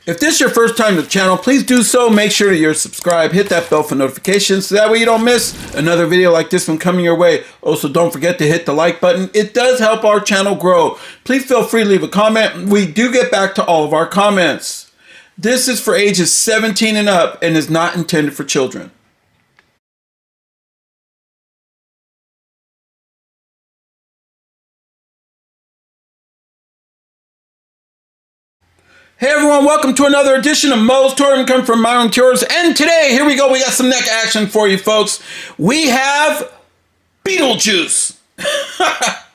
If this is your first time to the channel, please do so. Make sure that you're subscribed. Hit that bell for notifications so that way you don't miss another video like this one coming your way. Also, don't forget to hit the like button. It does help our channel grow. Please feel free to leave a comment. We do get back to all of our comments. This is for ages 17 and up and is not intended for children. Hey everyone, welcome to another edition of MOE'S Tour Come from My Own Cures. And today, here we go, we got some neck action for you folks. We have Beetlejuice.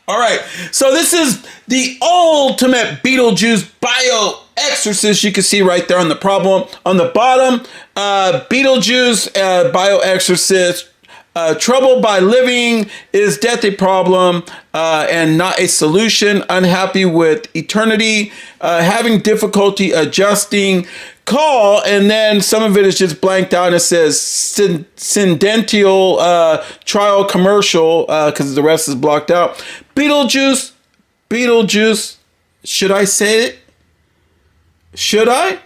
All right, so this is the ultimate Beetlejuice Bio-Exorcist. You can see right there on the problem on the bottom. Beetlejuice Bio-Exorcist. Trouble by living, is death a problem and not a solution? Unhappy with eternity, having difficulty adjusting, call, and then some of it is just blanked out and it says Syndental trial commercial because the rest is blocked out. Beetlejuice, should I say it? Should I?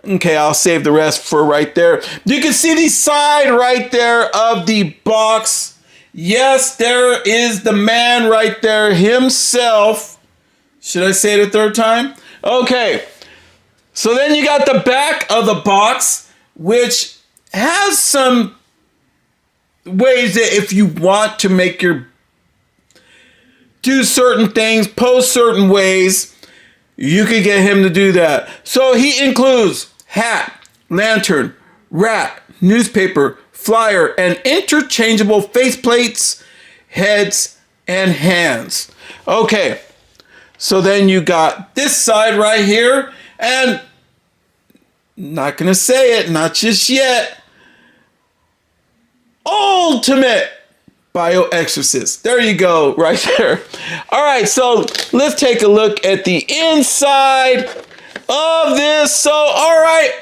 Okay, I'll save the rest for right there. You can see the side right there of the box. Yes, there is the man right there himself. Should I say it a third time? Okay. So then you got the back of the box, which has some ways that if you want to make your do certain things, post certain ways, you could get him to do that. So he includes hat, lantern, rat, newspaper, flyer, and interchangeable faceplates, heads, and hands. Okay, so then you got this side right here, and not gonna say it, not just yet. Ultimate Bio-Exorcist. There you go, right there. All right, so let's take a look at the inside of this. So, all right,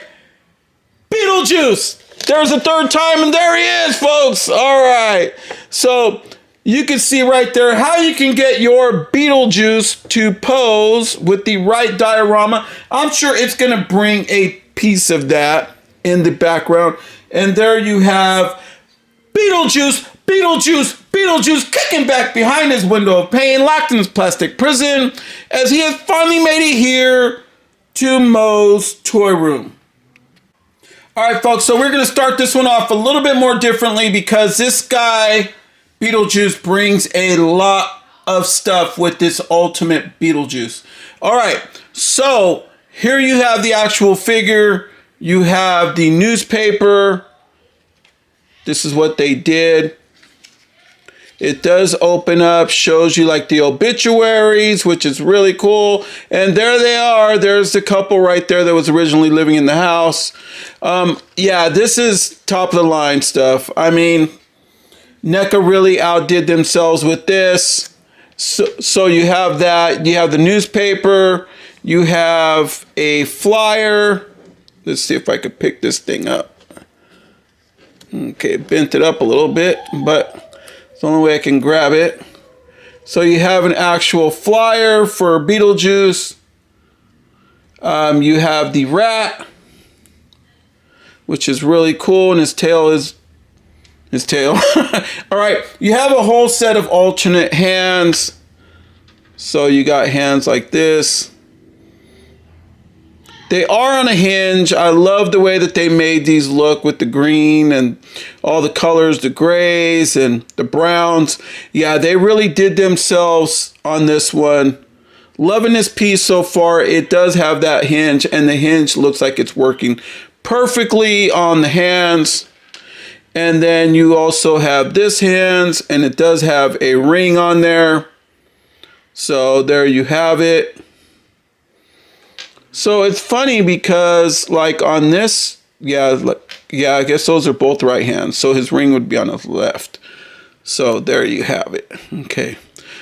Beetlejuice. There's a third time, and there he is, folks. All right, so you can see right there how you can get your Beetlejuice to pose with the right diorama. I'm sure it's gonna bring a piece of that in the background, and there you have Beetlejuice kicking back behind his window of pain, locked in his plastic prison, as he has finally made it here to MOE'S Toy Room. All right, folks, so we're going to start this one off a little bit more differently because this guy, Beetlejuice, brings a lot of stuff with this ultimate Beetlejuice. All right, so here you have the actual figure. You have the newspaper. This is what they did. It does open up, shows you like the obituaries, which is really cool. And there they are. There's the couple right there that was originally living in the house. Yeah, this is top of the line stuff. I mean, Neca really outdid themselves with this. So you have that. You have the newspaper. You have a flyer. Let's see if I could pick this thing up. Okay, bent it up a little bit, but it's the only way I can grab it. So you have an actual flyer for Beetlejuice. You have the rat, which is really cool, and his tail is his tail. All right, you have a whole set of alternate hands. So you got hands like this. They are on a hinge. I love the way that they made these look with the green and all the colors, the grays and the browns. Yeah, they really did themselves on this one. Loving this piece so far. It does have that hinge, and the hinge looks like it's working perfectly on the hands. And then you also have this hands, and it does have a ring on there. So there you have it. So it's funny because like on this, yeah, I guess those are both right hands. So his ring would be on his left. So there you have it. Okay.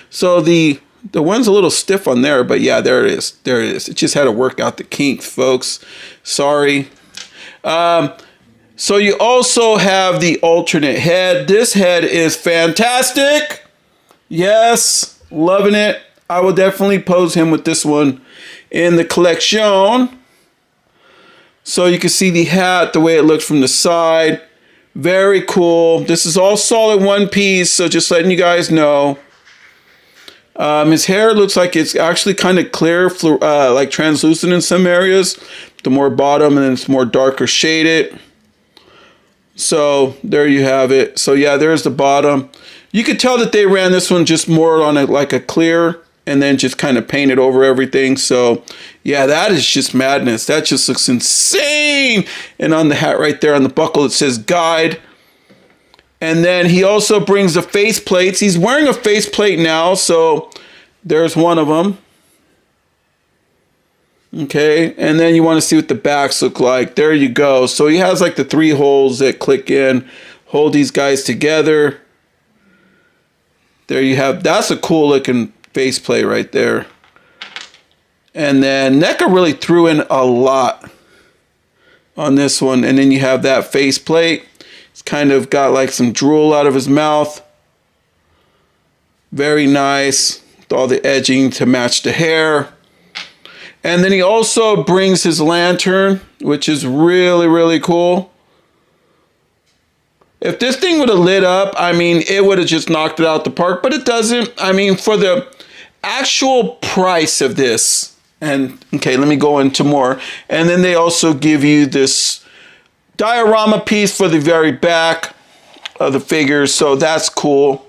So the one's a little stiff on there, but yeah, there it is. There it is. It just had to work out the kinks, folks. Sorry. So you also have the alternate head. This head is fantastic. Yes, loving it. I will definitely pose him with this one in the collection. So you can see the hat, the way it looks from the side. Very cool. This is all solid one piece, so just letting you guys know. His hair looks like it's actually kind of clear, like translucent in some areas. The more bottom, and then it's more darker shaded. So there you have it. So yeah, there's the bottom. You could tell that they ran this one just more on like a clear, and then just kind of painted over everything. So yeah, that is just madness. That just looks insane. And on the hat right there on the buckle, it says guide. And then he also brings the face plates. He's wearing a face plate now, so there's one of them. Okay, and then you want to see what the backs look like. There you go. So he has like the 3 holes that click in, hold these guys together. There you have, that's a cool looking faceplate right there. And then Neca really threw in a lot on this one. And then you have that faceplate. It's kind of got like some drool out of his mouth. Very nice. With all the edging to match the hair. And then he also brings his lantern, which is really, really cool. If this thing would have lit up, I mean, it would have just knocked it out the park, but it doesn't. I mean, for the actual price of this, and okay, let me go into more. And then they also give you this diorama piece for the very back of the figure, so that's cool.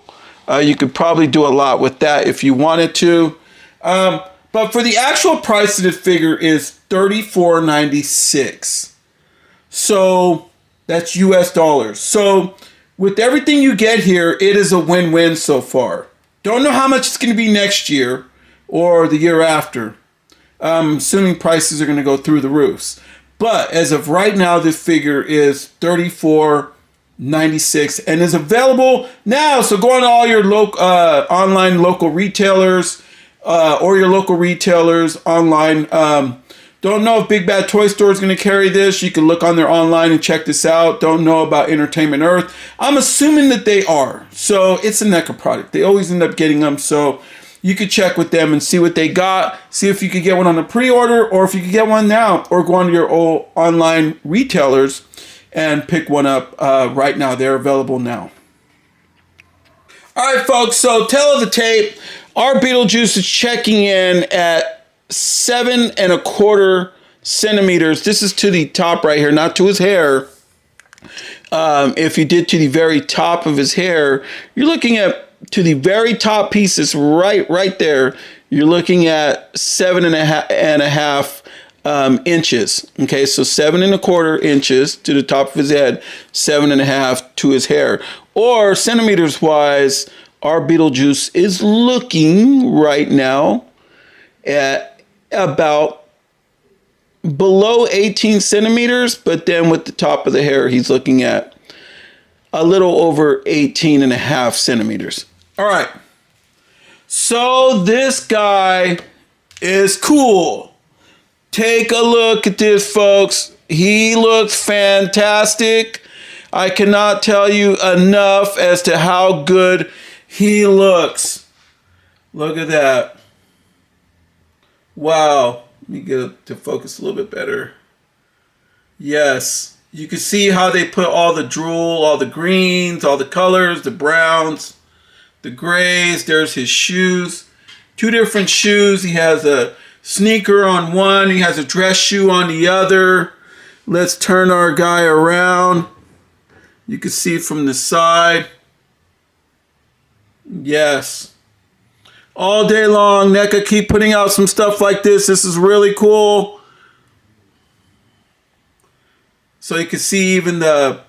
You could probably do a lot with that if you wanted to. But for the actual price of the figure is $34.96. So that's US dollars. So with everything you get here, it is a win-win so far. Don't know how much it's going to be next year or the year after. Assuming prices are going to go through the roofs. But as of right now, this figure is $34.96 and is available now. So go on to all your online local retailers or your local retailers online. Don't know if Big Bad Toy Store is going to carry this. You can look on their online and check this out. Don't know about Entertainment Earth. I'm assuming that they are. So it's a Neca product. They always end up getting them. So you could check with them and see what they got. See if you could get one on a pre-order or if you could get one now. Or go on to your old online retailers and pick one up right now. They're available now. All right, folks. So tail of the tape. Our Beetlejuice is checking in at 7¼ centimeters. This is to the top right here, not to his hair. If you did to the very top of his hair, you're looking at to the very top pieces right there. You're looking at 7.5 inches. Okay, so 7¼ inches to the top of his head, 7.5 to his hair. Or centimeters wise, our Beetlejuice is looking right now at about below 18 centimeters, but then with the top of the hair, he's looking at a little over 18.5 centimeters. All right. So this guy is cool. Take a look at this, folks. He looks fantastic. I cannot tell you enough as to how good he looks. Look at that. Wow. Let me get it to focus a little bit better. Yes. You can see how they put all the drool, all the greens, all the colors, the browns, the grays. There's his shoes. 2 different shoes. He has a sneaker on one. He has a dress shoe on the other. Let's turn our guy around. You can see from the side. Yes. All day long, Neca keep putting out some stuff like this. This is really cool. So you can see even the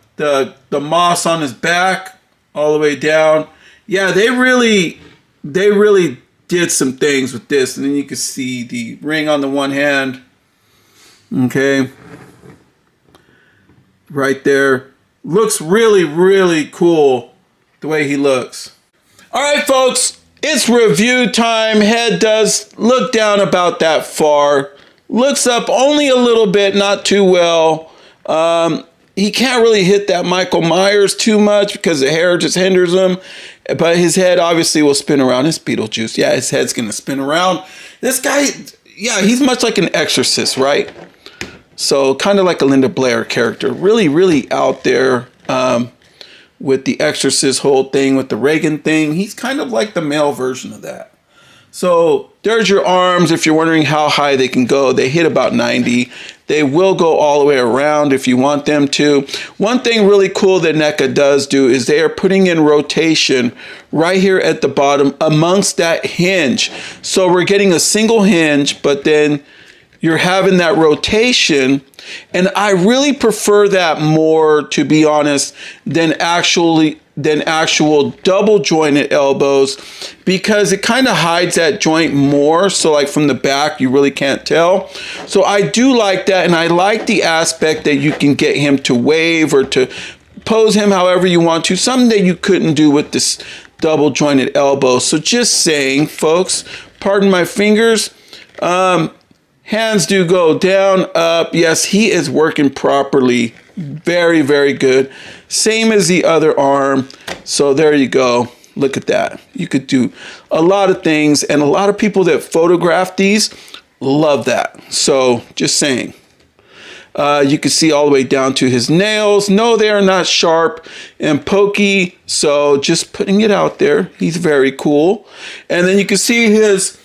moss on his back all the way down. Yeah, they really did some things with this. And then you can see the ring on the one hand. Okay. Right there. Looks really, really cool the way he looks. All right, folks. It's review time. Head does look down about that far. Looks up only a little bit, not too well. He can't really hit that Michael Myers too much because the hair just hinders him. But his head obviously will spin around. It's Beetlejuice. Yeah, his head's going to spin around. This guy, yeah, he's much like an exorcist, right? So kind of like a Linda Blair character. Really, really out there with the Exorcist whole thing, with the Reagan thing. He's kind of like the male version of that. So there's your arms. If you're wondering how high they can go, they hit about 90. They will go all the way around if you want them to. One thing really cool that Neca does do is they are putting in rotation right here at the bottom amongst that hinge. So we're getting a single hinge, but then you're having that rotation. And I really prefer that more, to be honest, than actual double jointed elbows, because it kind of hides that joint more. So like from the back, you really can't tell. So I do like that. And I like the aspect that you can get him to wave or to pose him however you want to, something that you couldn't do with this double jointed elbow. So just saying, folks, pardon my fingers. Hands do go down, up. Yes, he is working properly. Very, very good. Same as the other arm. So there you go. Look at that. You could do a lot of things, and a lot of people that photograph these love that. So just saying. You can see all the way down to his nails. No, they are not sharp and pokey. So just putting it out there. He's very cool. And then you can see his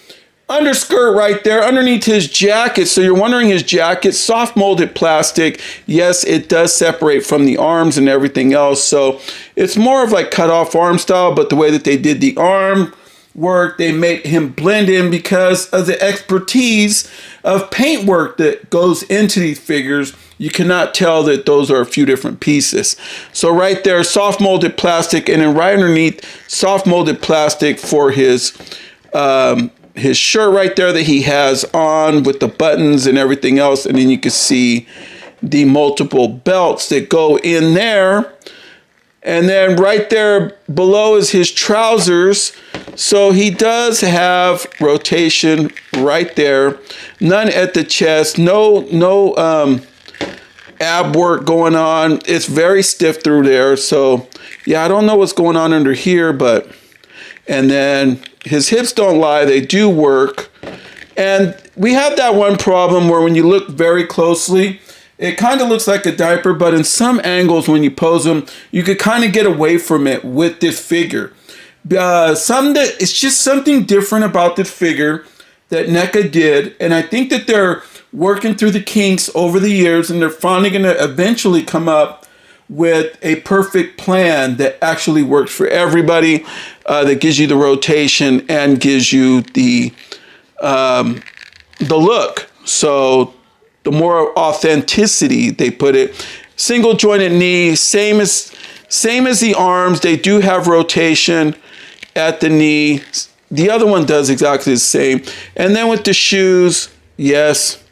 underskirt right there underneath his jacket. So you're wondering, his jacket, soft molded plastic. Yes, it does separate from the arms and everything else. So it's more of like cut off arm style, but the way that they did the arm work, they made him blend in because of the expertise of paint work that goes into these figures. You cannot tell that those are a few different pieces. So right there, soft molded plastic, and then right underneath, soft molded plastic for his shirt right there that he has on with the buttons and everything else. And then you can see the multiple belts that go in there. And then right there below is his trousers. So he does have rotation right there. None at the chest. No ab work going on. It's very stiff through there. So yeah, I don't know what's going on under here, but, and then his hips don't lie, they do work. And we have that one problem where when you look very closely, it kind of looks like a diaper, but in some angles when you pose them, you could kind of get away from it with this figure. It's just something different about this figure that Neca did, and I think that they're working through the kinks over the years, and they're finally going to eventually come up with a perfect plan that actually works for everybody, that gives you the rotation and gives you the look. So the more authenticity they put it. Single jointed knee, same as the arms. They do have rotation at the knee. The other one does exactly the same. And then with the shoes, yes,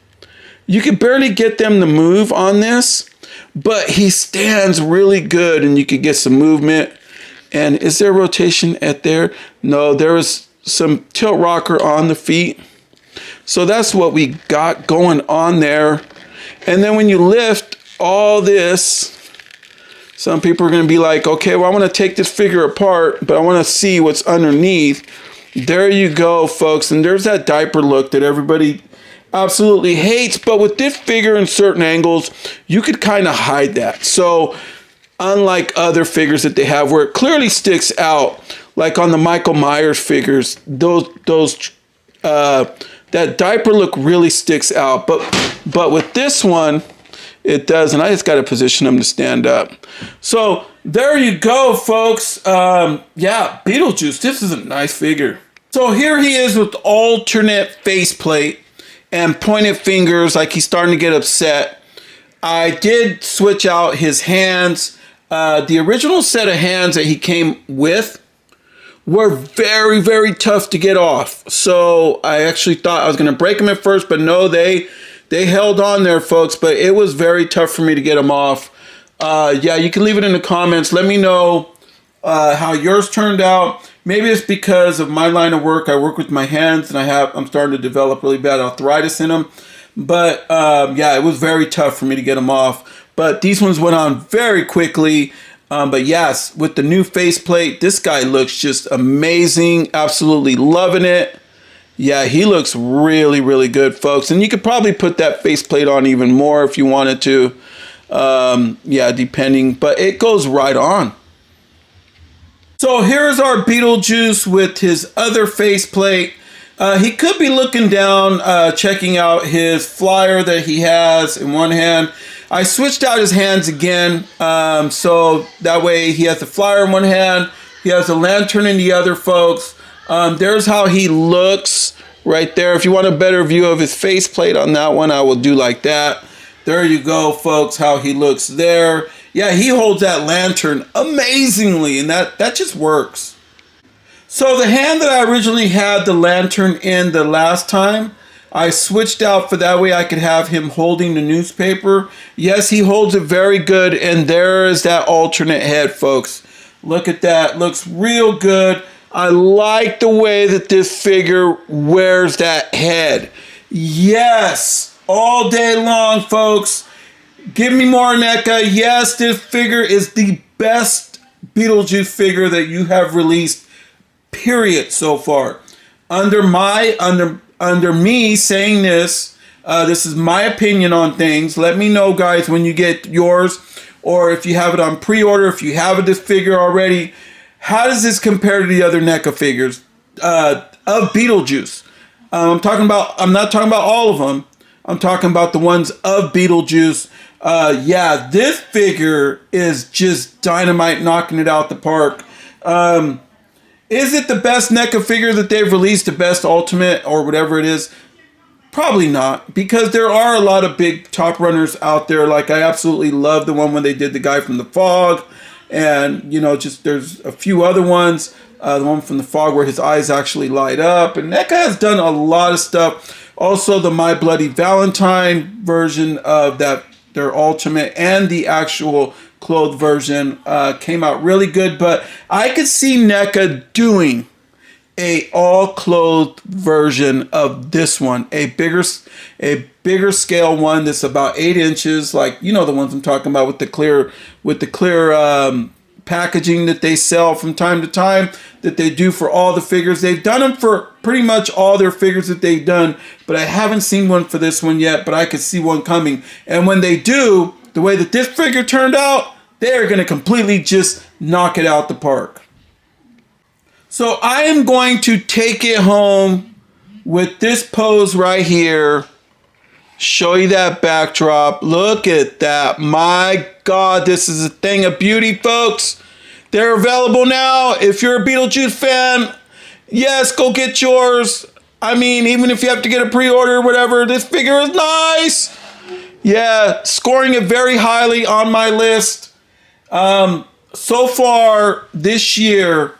you can barely get them to move on this, but he stands really good and you could get some movement. And is there rotation at there? No, there is some tilt rocker on the feet. So that's what we got going on there. And then when you lift all this, some people are going to be like, okay, well, I want to take this figure apart, but I want to see what's underneath. There you go, folks. And there's that diaper look that everybody absolutely hates. But with this figure in certain angles, you could kind of hide that. So unlike other figures that they have where it clearly sticks out, like on the Michael Myers figures, that diaper look really sticks out. But with this one, it doesn't. I just got to position him to stand up. So there you go, folks. Yeah, Beetlejuice. This is a nice figure. So here he is with alternate faceplate and pointed fingers, like he's starting to get upset. I did switch out his hands. The original set of hands that he came with were very, very tough to get off. So I actually thought I was going to break them at first, but no, they held on there, folks. But it was very tough for me to get them off. Yeah, you can leave it in the comments. Let me know how yours turned out. Maybe it's because of my line of work. I work with my hands, and I'm starting to develop really bad arthritis in them. But yeah, it was very tough for me to get them off. But these ones went on very quickly. But yes, with the new faceplate, this guy looks just amazing. Absolutely loving it. Yeah, he looks really, really good, folks. And you could probably put that faceplate on even more if you wanted to. Yeah, depending. But it goes right on. So here's our Beetlejuice with his other faceplate. He could be looking down, checking out his flyer that he has in one hand. I switched out his hands again, so that way he has the flyer in one hand, he has a lantern in the other, folks. There's how he looks right there. If you want a better view of his faceplate on that one, I will do like that. There you go, folks, how he looks there. Yeah, he holds that lantern amazingly, and that just works. So the hand that I originally had the lantern in the last time, I switched out for that way I could have him holding the newspaper. Yes, he holds it very good, and there is that alternate head, folks. Look at that. Looks real good. I like the way that this figure wears that head. Yes, all day long, folks. Give me more, Neca. Yes, this figure is the best Beetlejuice figure that you have released, period, so far. Under me saying this, this is my opinion on things. Let me know, guys, when you get yours, or if you have it on pre-order, if you have this figure already. How does this compare to the other NECA figures of Beetlejuice? I'm not talking about all of them. I'm talking about the ones of Beetlejuice. Yeah, this figure is just dynamite, knocking it out the park. Is it the best NECA figure that they've released, the best Ultimate or whatever it is? Probably not, because there are a lot of big top runners out there. Like, I absolutely love the one when they did the guy from the Fog. And, you know, just there's a few other ones. The one from the Fog where his eyes actually light up. And NECA has done a lot of stuff. Also, the My Bloody Valentine version of that, their Ultimate, and the actual clothed version came out really good. But I could see NECA doing a all-clothed version of this one. A bigger scale one that's about 8 inches. Like, you know, the ones I'm talking about with the clear packaging that they sell from time to time, that they do for all the figures. They've done them for pretty much all their figures that they've done, but I haven't seen one for this one yet, but I could see one coming. And when they do, the way that this figure turned out, they're going to completely just knock it out the park. So I am going to take it home with this pose right here. Show you that backdrop. Look at that. My God, this is a thing of beauty, folks. They're available now. If you're a Beetlejuice fan, yes, go get yours. I mean, even if you have to get a pre-order or whatever, this figure is nice. Yeah, scoring it very highly on my list. So far this year,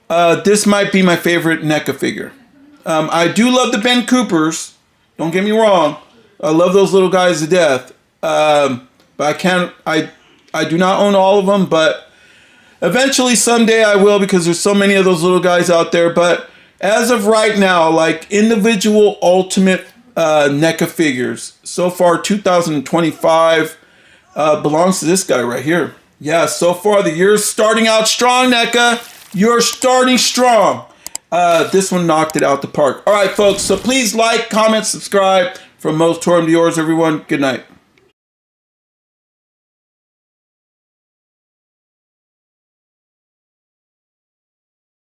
this might be my favorite NECA figure. I do love the Ben Coopers. Don't get me wrong. I love those little guys to death. But I do not own all of them, but eventually someday I will, because there's so many of those little guys out there. But as of right now, like individual Ultimate NECA figures, so far 2025 belongs to this guy right here. Yeah, so far the year's starting out strong, NECA. You're starting strong. This one knocked it out the park. All right, folks, so please like, comment, subscribe. From Moe's to yours, everyone. Good night.